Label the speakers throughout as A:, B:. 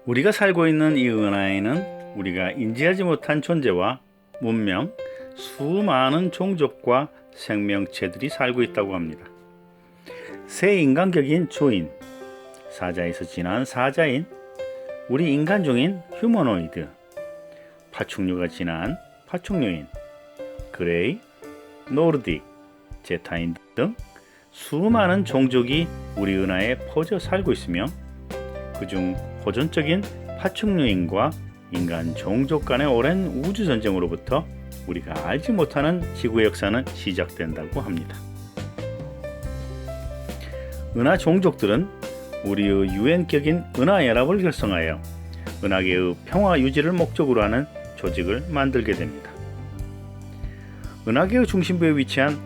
A: 우리가 살고 있는 이 은하에는 우리가 인지하지 못한 존재와 문명, 수많은 종족과 생명체들이 살고 있다고 합니다. 새 인간격인 조인, 사자에서 진화한 사자인 우리 인간 중인 휴머노이드, 파충류가 진화한 파충류인, 그레이, 노르딕, 제타인 등 수많은 종족이 우리 은하에 퍼져 살고 있으며 그중 호전적인 파충류인과 인간 종족 간의 오랜 우주전쟁으로부터 우리가 알지 못하는 지구의 역사는 시작된다고 합니다. 은하 종족들은 우리의 유엔격인 은하연합을 결성하여 은하계의 평화 유지를 목적으로 하는 조직을 만들게 됩니다. 은하계의 중심부에 위치한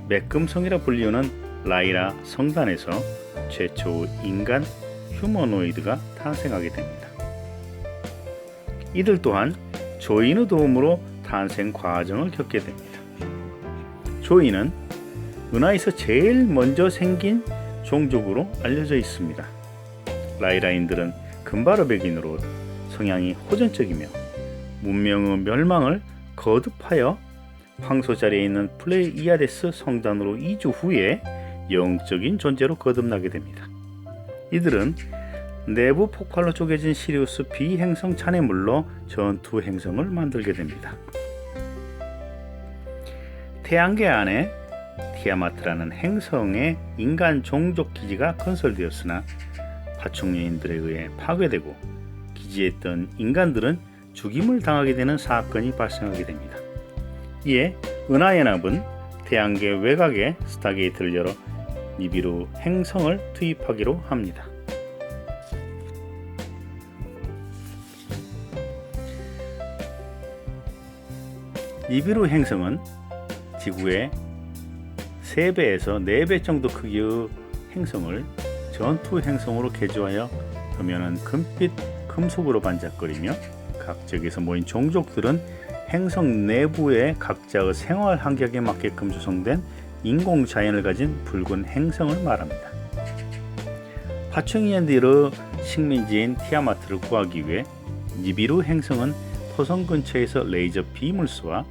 A: 매금성이라 불리우는 라이라 성단에서 최초 인간 휴머노이드가 탄생하게 됩니다. 이들 또한 조인의 도움으로 탄생 과정을 겪게 됩니다. 조인은 은하에서 제일 먼저 생긴 종족으로 알려져 있습니다. 라이라인들은 금발의 백인으로 성향이 호전적이며 문명의 멸망을 거듭하여 황소 자리에 있는 플레이아데스 성단으로 2주 후에 영적인 존재로 거듭나게 됩니다. 이들은 내부 폭발로 쪼개진 시리우스 B행성 잔해물로 전투 행성을 만들게 됩니다. 태양계 안에 티아마트라는 행성의 인간 종족 기지가 건설되었으나 파충류인들에 의해 파괴되고 기지에 있던 인간들은 죽임을 당하게 되는 사건이 발생하게 됩니다. 이에 은하연합은 태양계 외곽에 스타게이트를 열어 니비루 행성을 투입하기로 합니다. 니비루 행성은 지구의 3배에서 4배 정도 크기의 행성을 전투 행성으로 개조하여 표면은 금빛 금속으로 반짝거리며 각 지역에서 모인 종족들은 행성 내부의 각자의 생활 환경에 맞게끔 조성된 인공 자연을 가진 붉은 행성을 말합니다. 파충류인들의 식민지인 티아마트를 구하기 위해 니비루 행성은 토성 근처에서 레이저 빔을 쏘아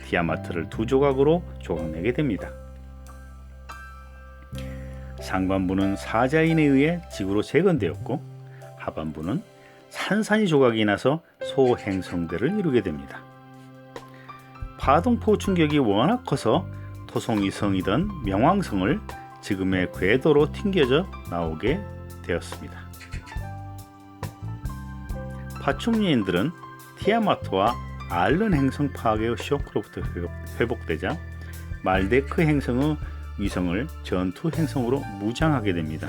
A: 티아마트를 두 조각으로 조각내게 됩니다. 상반부는 사자인에 의해 지구로 재건되었고 하반부는 산산이 조각이 나서 소행성대를 이루게 됩니다. 파동포 충격이 워낙 커서 토성위성이던 명왕성을 지금의 궤도로 튕겨져 나오게 되었습니다. 파충류인들은 티아마트와 알른 행성 파괴의 쇼크로부터 회복되자 말데크 행성의 위성을 전투 행성으로 무장하게 됩니다.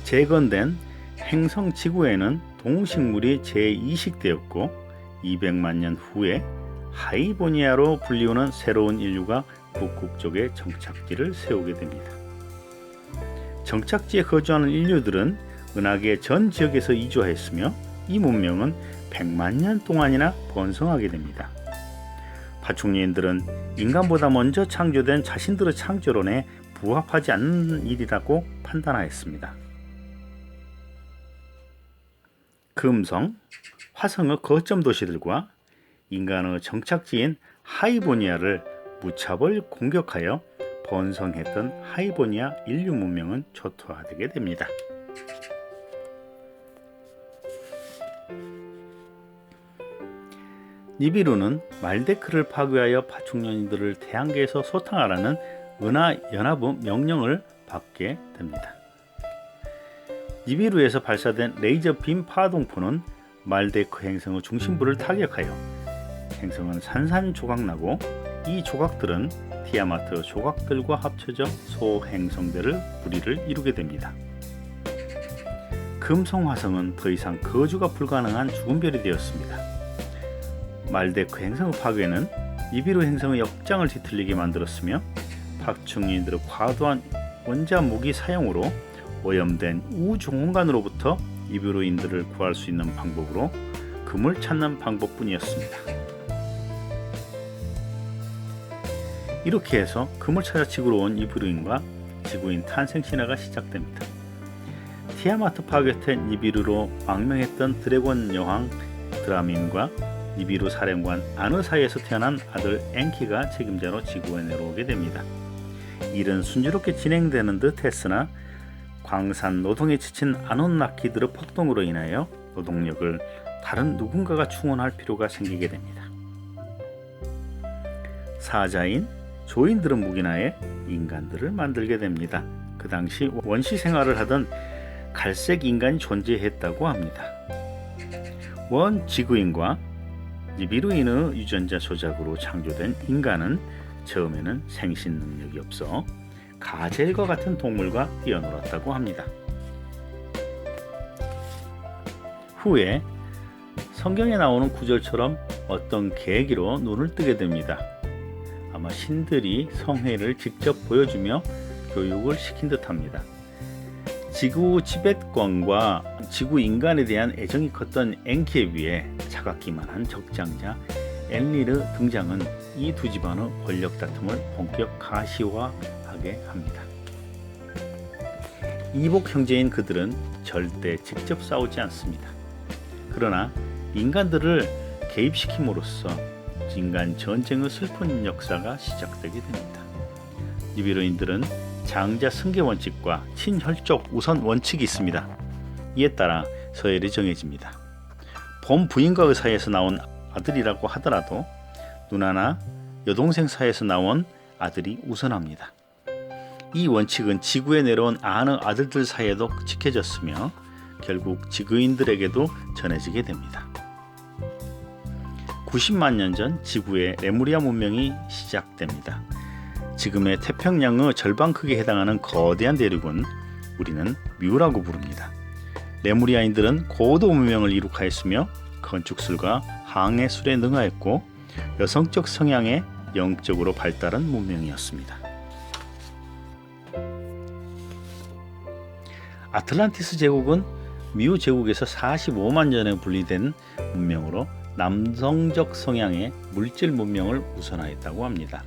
A: 재건된 행성 지구에는 동식물이 재이식되었고 200만 년 후에 하이보니아로 불리우는 새로운 인류가 북극 쪽에 정착지를 세우게 됩니다. 정착지에 거주하는 인류들은 은하계 전 지역에서 이주하였으며 이 문명은 100만 년 동안이나 번성하게 됩니다. 파충류인들은 인간보다 먼저 창조된 자신들의 창조론에 부합하지 않는 일이라고 판단하였습니다. 금성, 화성의 거점 도시들과 인간의 정착지인 하이보니아를 무차별 공격하여 번성했던 하이보니아 인류 문명은 초토화되게 됩니다. 니비루는 말데크를 파괴하여 파충류인들을 태양계에서 소탕하라는 은하연합의 명령을 받게 됩니다. 니비루에서 발사된 레이저 빔 파동포는 말데크 행성의 중심부를 타격하여 행성은 산산조각나고 이 조각들은 티아마트 조각들과 합쳐져 소행성대를 무리를 이루게 됩니다. 금성화성은 더 이상 거주가 불가능한 죽은 별이 되었습니다. 말데크 행성의 파괴는 니비루 행성의 역장을 뒤틀리게 만들었으며 파충류인들의 과도한 원자 무기 사용으로 오염된 우주 공간으로부터 니비루인들을 구할 수 있는 방법으로 금을 찾는 방법뿐이었습니다. 이렇게 해서 금을 찾아 지구로 온 니비루인과 지구인 탄생 신화가 시작됩니다. 티아마트 파괴된 니비루로 망명했던 드래곤 여왕 드라민과 니비루 사령관 아느 사이에서 태어난 아들 엔키가 책임자로 지구에 내려오게 됩니다. 일은 순조롭게 진행되는 듯 했으나 광산 노동에 지친 아논나키들의 폭동으로 인하여 노동력을 다른 누군가가 충원할 필요가 생기게 됩니다. 사자인 조인들은 묵인하에 인간들을 만들게 됩니다. 그 당시 원시 생활을 하던 갈색 인간이 존재했다고 합니다. 원 지구인과 니비루인의 유전자 조작으로 창조된 인간은 처음에는 생신 능력이 없어 가젤과 같은 동물과 뛰어놀았다고 합니다. 후에 성경에 나오는 구절처럼 어떤 계기로 눈을 뜨게 됩니다. 아마 신들이 성회를 직접 보여주며 교육을 시킨 듯합니다. 지구 지배권과 지구 인간에 대한 애정이 컸던 엔키에 비해 차갑기만한 적장자 엔리르 등장은 이 두 집안의 권력 다툼을 본격 가시화하게 합니다. 이복 형제인 그들은 절대 직접 싸우지 않습니다. 그러나 인간들을 개입시킴으로써 인간 전쟁의 슬픈 역사가 시작되게 됩니다. 니비루인들은 장자 승계 원칙과 친혈족 우선 원칙이 있습니다. 이에 따라 서열이 정해집니다. 본 부인과의 사이에서 나온 아들이라고 하더라도 누나나 여동생 사이에서 나온 아들이 우선합니다. 이 원칙은 지구에 내려온 아는 아들들 사이에도 지켜졌으며 결국 지구인들에게도 전해지게 됩니다. 90만 년 전 지구의 레무리아 문명이 시작됩니다. 지금의 태평양의 절반 크기에 해당하는 거대한 대륙은 우리는 뮤라고 부릅니다. 레무리아인들은 고도 문명을 이룩하였으며 건축술과 항해술에 능하였고 여성적 성향에 영적으로 발달한 문명이었습니다. 아틀란티스 제국은 뮤 제국에서 45만 전에 분리된 문명으로 남성적 성향의 물질 문명을 우선하였다고 합니다.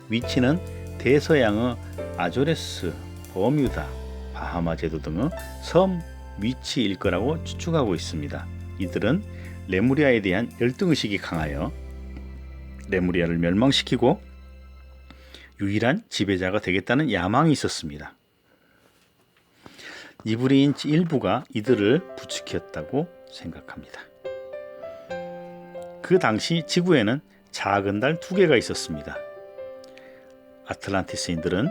A: 위치는 대서양의 아조레스, 버뮤다, 바하마 제도 등의 섬 위치일 거라고 추측하고 있습니다. 이들은 레무리아에 대한 열등의식이 강하여 레무리아를 멸망시키고 유일한 지배자가 되겠다는 야망이 있었습니다. 니브리인 일부가 이들을 부추겼다고 생각합니다. 그 당시 지구에는 작은 달 2개가 있었습니다. 아틀란티스인들은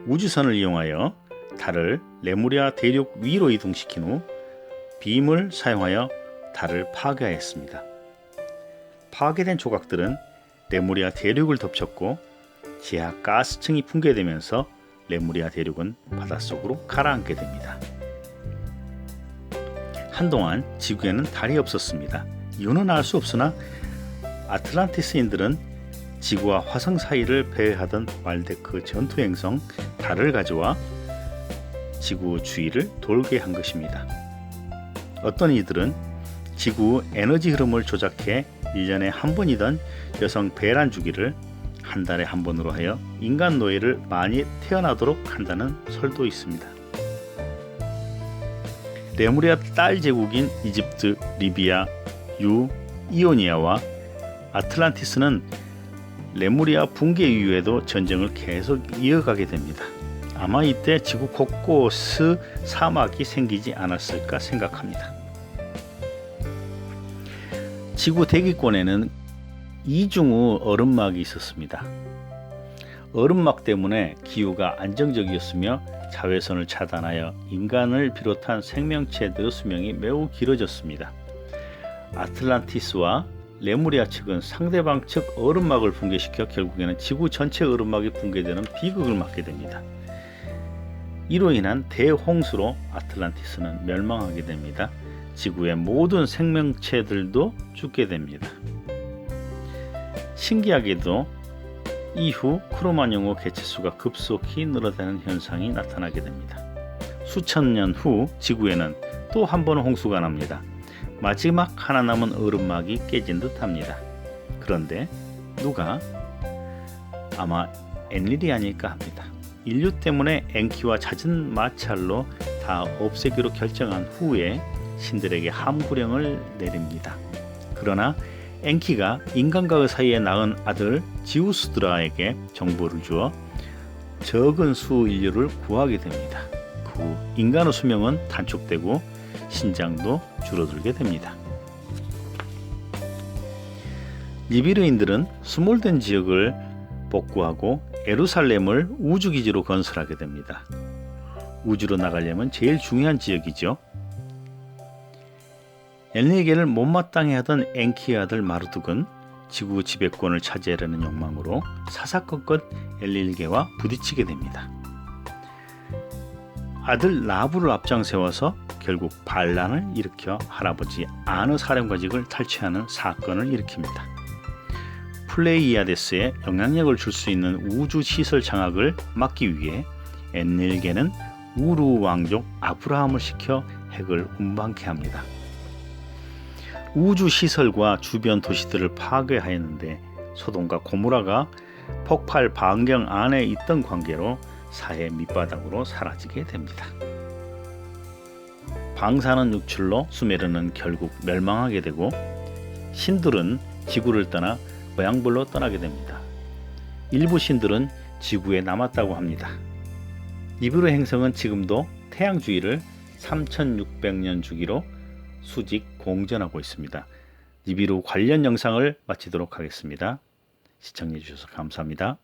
A: 우주선을 이용하여 달을 레무리아 대륙 위로 이동시킨 후 빔을 사용하여 달을 파괴하였습니다. 파괴된 조각들은 레무리아 대륙을 덮쳤고 지하 가스층이 붕괴되면서 레무리아 대륙은 바닷속으로 가라앉게 됩니다. 한동안 지구에는 달이 없었습니다. 이유는 알 수 없으나 아틀란티스인들은 지구와 화성 사이를 배회하던 말데크 전투 행성 달을 가져와 지구 주위를 돌게 한 것입니다. 어떤 이들은 지구 에너지 흐름을 조작해 1년에 한 번이던 여성 배란 주기를 한 달에 한 번으로 하여 인간 노예를 많이 태어나도록 한다는 설도 있습니다. 레무리아 딸 제국인 이집트, 리비아, 이오니아와 아틀란티스는 레무리아 붕괴 이후에도 전쟁을 계속 이어가게 됩니다. 아마 이때 지구 곳곳에 사막이 생기지 않았을까 생각합니다. 지구 대기권에는 이중의 얼음막이 있었습니다. 얼음막 때문에 기후가 안정적이었으며 자외선을 차단하여 인간을 비롯한 생명체들의 수명이 매우 길어졌습니다. 아틀란티스와 레무리아 측은 상대방 측 얼음막을 붕괴시켜 결국에는 지구 전체 얼음막이 붕괴되는 비극을 맞게 됩니다. 이로 인한 대홍수로 아틀란티스는 멸망하게 됩니다. 지구의 모든 생명체들도 죽게 됩니다. 신기하게도 이후 크로마뇽의 개체수가 급속히 늘어나는 현상이 나타나게 됩니다. 수천 년 후 지구에는 또 한 번 홍수가 납니다. 마지막 하나 남은 얼음막이 깨진 듯합니다. 그런데 누가? 아마 엔릴이 아닐까 합니다. 인류 때문에 엔키와 잦은 마찰로 다 없애기로 결정한 후에 신들에게 함구령을 내립니다. 그러나 엔키가 인간과 그 사이에 낳은 아들 지우스드라에게 정보를 주어 적은 수 인류를 구하게 됩니다. 그 후 인간의 수명은 단축되고 신장도 줄어들게 됩니다. 니비르인들은 수몰된 지역을 복구하고 예루살렘을 우주기지로 건설하게 됩니다. 우주로 나가려면 제일 중요한 지역이죠. 엘리에게를 못마땅해 하던 엔키의 아들 마르둑은 지구 지배권을 차지하려는 욕망으로 사사건건 엘릴게와 부딪히게 됩니다. 아들 라부를 앞장세워서 결국 반란을 일으켜 할아버지 아느 사령관직을 탈취하는 사건을 일으킵니다. 플레이아데스에 영향력을 줄 수 있는 우주 시설 장악을 막기 위해 엔릴게는 우루 왕족 아브라함을 시켜 핵을 운반케 합니다. 우주 시설과 주변 도시들을 파괴하였는데 소돔과 고모라가 폭발 반경 안에 있던 관계로 사해 밑바닥으로 사라지게 됩니다. 방사능 육출로 수메르는 결국 멸망하게 되고 신들은 지구를 떠나 고향벌로 떠나게 됩니다. 일부 신들은 지구에 남았다고 합니다. 니비루 행성은 지금도 태양 주위를 3600년 주기로 수직 공전하고 있습니다. 니비루 관련 영상을 마치도록 하겠습니다. 시청해 주셔서 감사합니다.